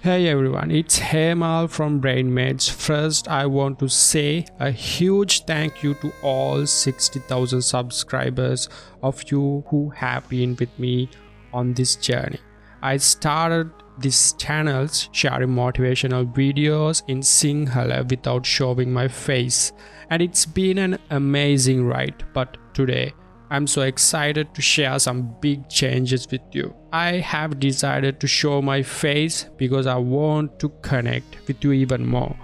Hey everyone, it's Hemal from BrainMates. First, I want to say a huge thank you to all 60,000 subscribers of you who have been with me on this journey. I started this channel sharing motivational videos in Sinhala without showing my face, and it's been an amazing ride. But today, I'm so excited to share some big changes with you. I have decided to show my face because I want to connect with you even more.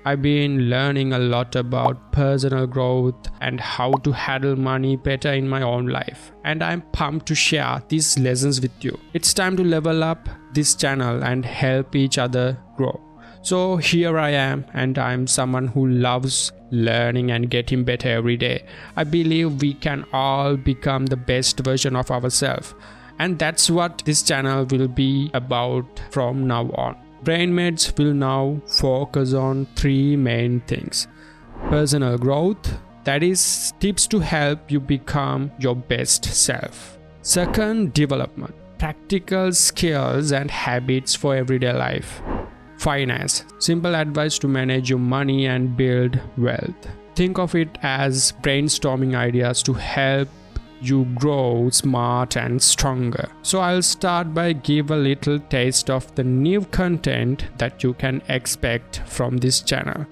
I've been learning a lot about personal growth and how to handle money better in my own life, and I'm pumped to share these lessons with you. It's time to level up this channel and help each other grow. So here I am, and I'm someone who loves learning and getting better every day. I believe we can all become the best version of ourselves, and that's what this channel will be about from now on. BrainMates will now focus on three main things: personal growth, that is tips to help you become your best self; second, development, practical skills and habits for everyday life; finance, simple advice to manage your money and build wealth. Think of it as brainstorming ideas to help you grow smart and stronger. So I'll start by give a little taste of the new content that you can expect from this channel.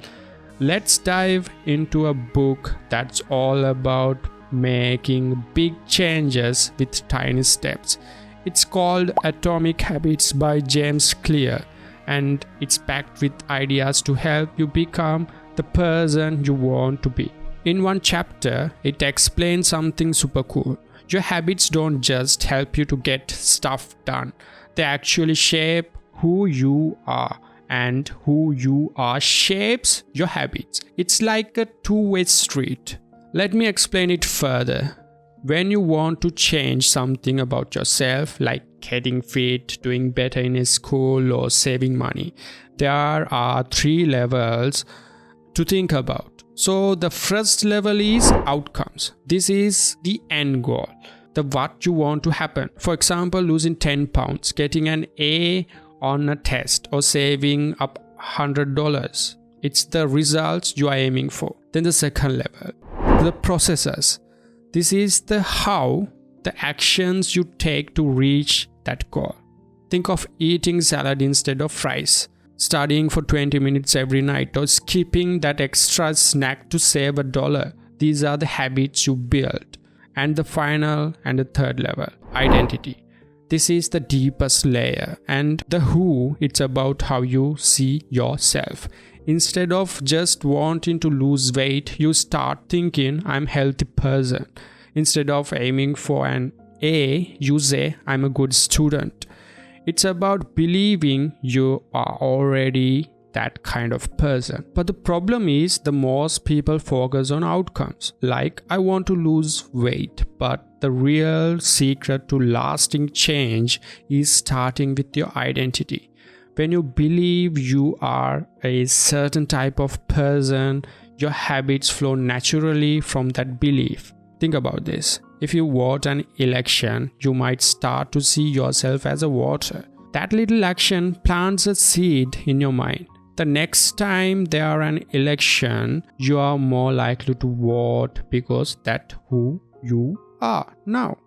Let's dive into a book that's all about making big changes with tiny steps. It's called Atomic Habits by James Clear, and it's packed with ideas to help you become the person you want to be. In one chapter, it explains something super cool. Your habits don't just help you to get stuff done, they actually shape who you are, and who you are shapes your habits. It's like a two-way street. Let me explain it further. When you want to change something about yourself, like getting fit, doing better in school, or saving money, there are three levels to think about. So the first level is outcomes. This is the end goal, the what you want to happen. For example, losing 10 pounds, getting an A on a test, or saving up $100. It's the results you are aiming for. Then the second level, the processes. This is the how, the actions you take to reach that goal. Think of eating salad instead of fries, studying for 20 minutes every night, or skipping that extra snack to save $1. These are the habits you build. And the final and the third level, identity. This is the deepest layer. And the who, it's about how you see yourself. Instead of just wanting to lose weight, you start thinking, I'm a healthy person. Instead of aiming for an A, you say, I'm a good student. It's about believing you are already that kind of person. But the problem is, the most people focus on outcomes. Like, I want to lose weight. But the real secret to lasting change is starting with your identity. When you believe you are a certain type of person, your habits flow naturally from that belief. Think about this. If you vote an election, you might start to see yourself as a voter. That little action plants a seed in your mind. The next time there an election, you are more likely to vote because that's who you are now,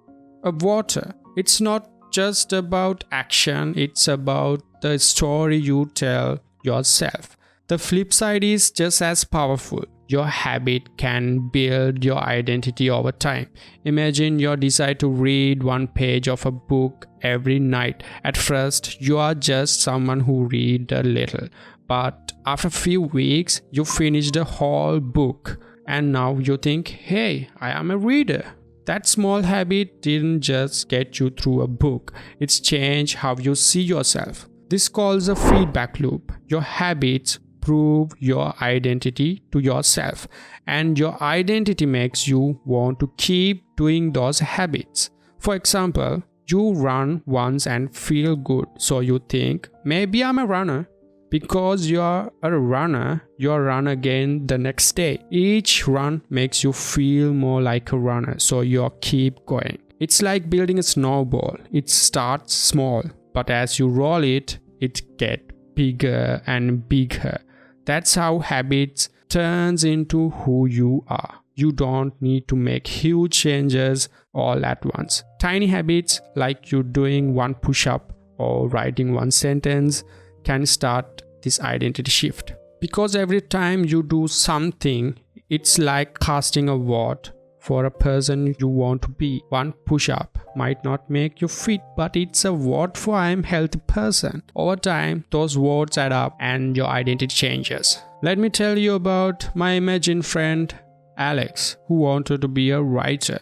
a voter. It's not just about action, it's about the story you tell yourself. The flip side is just as powerful. Your habit can build your identity over time. Imagine you decide to read one page of a book every night. At first, you are just someone who reads a little. But after a few weeks, you finish the whole book. And now you think, hey, I am a reader. That small habit didn't just get you through a book. It's changed how you see yourself. This calls a feedback loop. Your habits prove your identity to yourself, and your identity makes you want to keep doing those habits. For example, you run once and feel good, so you think, maybe I'm a runner. Because you're a runner, you'll run again the next day. Each run makes you feel more like a runner, so you'll keep going. It's like building a snowball. It starts small, but as you roll it, it gets bigger and bigger. That's how habits turns into who you are. You don't need to make huge changes all at once. Tiny habits like you doing one push-up or writing one sentence can start this identity shift. Because every time you do something, it's like casting a vote for a person you want to be. One push-up might not make you fit, but it's a vote for I'm healthy person. Over time, those votes add up and your identity changes. Let me tell you about my imagined friend Alex, who wanted to be a writer.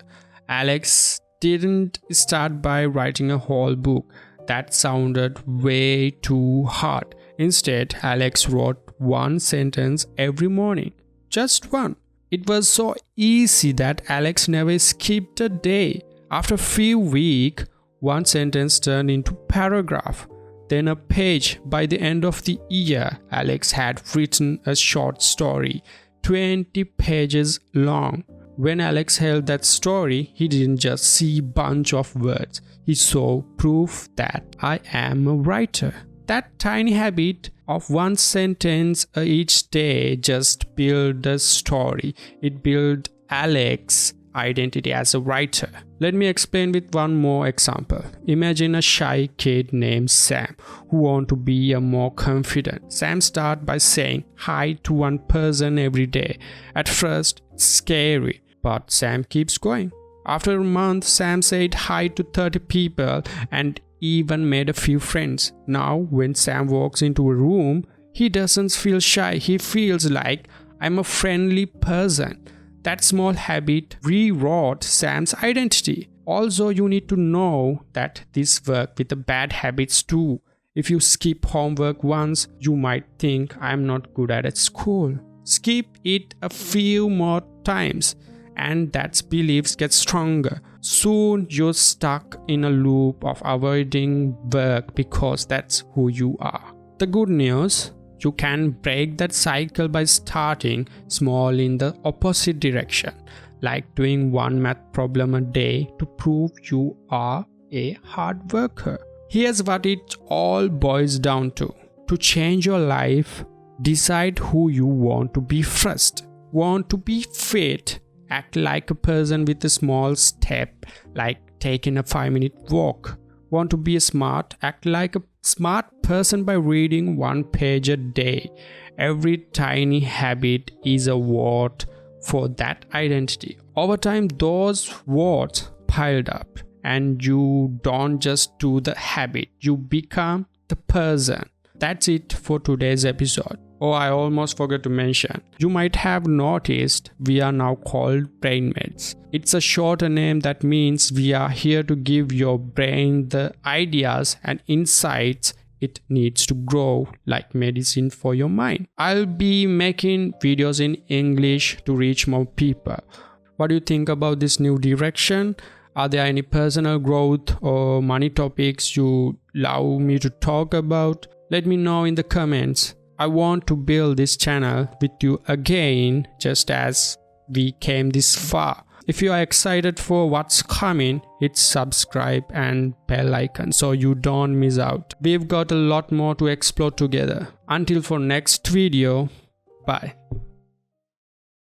Alex didn't start by writing a whole book. That sounded way too hard. Instead, Alex wrote one sentence every morning. Just one. It was so easy that Alex never skipped a day. After a few weeks, one sentence turned into a paragraph, then a page. By the end of the year, Alex had written a short story, 20 pages long. When Alex held that story, he didn't just see a bunch of words. He saw proof that I am a writer. That tiny habit of one sentence each day just built a story. It built Alex's identity as a writer. Let me explain with one more example. Imagine a shy kid named Sam who wants to be a more confident. Sam starts by saying hi to one person every day. At first, it's scary, but Sam keeps going. After a month, Sam said hi to 30 people and even made a few friends. Now, when Sam walks into a room, he doesn't feel shy. He feels like I'm a friendly person. That small habit rewrote Sam's identity. Also, you need to know that this works with the bad habits too. If you skip homework once, you might think I'm not good at school. Skip it a few more times, and that beliefs get stronger. Soon you're stuck in a loop of avoiding work because that's who you are. The good news, you can break that cycle by starting small in the opposite direction, like doing one math problem a day to prove you are a hard worker. Here's what it all boils down to. To change your life, decide who you want to be first. Want to be fit? Act like a person with a small step, like taking a 5-minute walk. Want to be smart? Act like a smart person by reading one page a day. Every tiny habit is a vote for that identity. Over time, those votes piled up, and you don't just do the habit, you become the person. That's it for today's episode. Oh, I almost forgot to mention. You might have noticed we are now called brain meds. It's a shorter name that means we are here to give your brain the ideas and insights it needs to grow, like medicine for your mind. I'll be making videos in English to reach more people. What do you think about this new direction? Are there any personal growth or money topics you love me to talk about? Let me know in the comments. I want to build this channel with you again, just as we came this far. If you are excited for what's coming, hit subscribe and bell icon so you don't miss out. We've got a lot more to explore together. Until for next video, bye.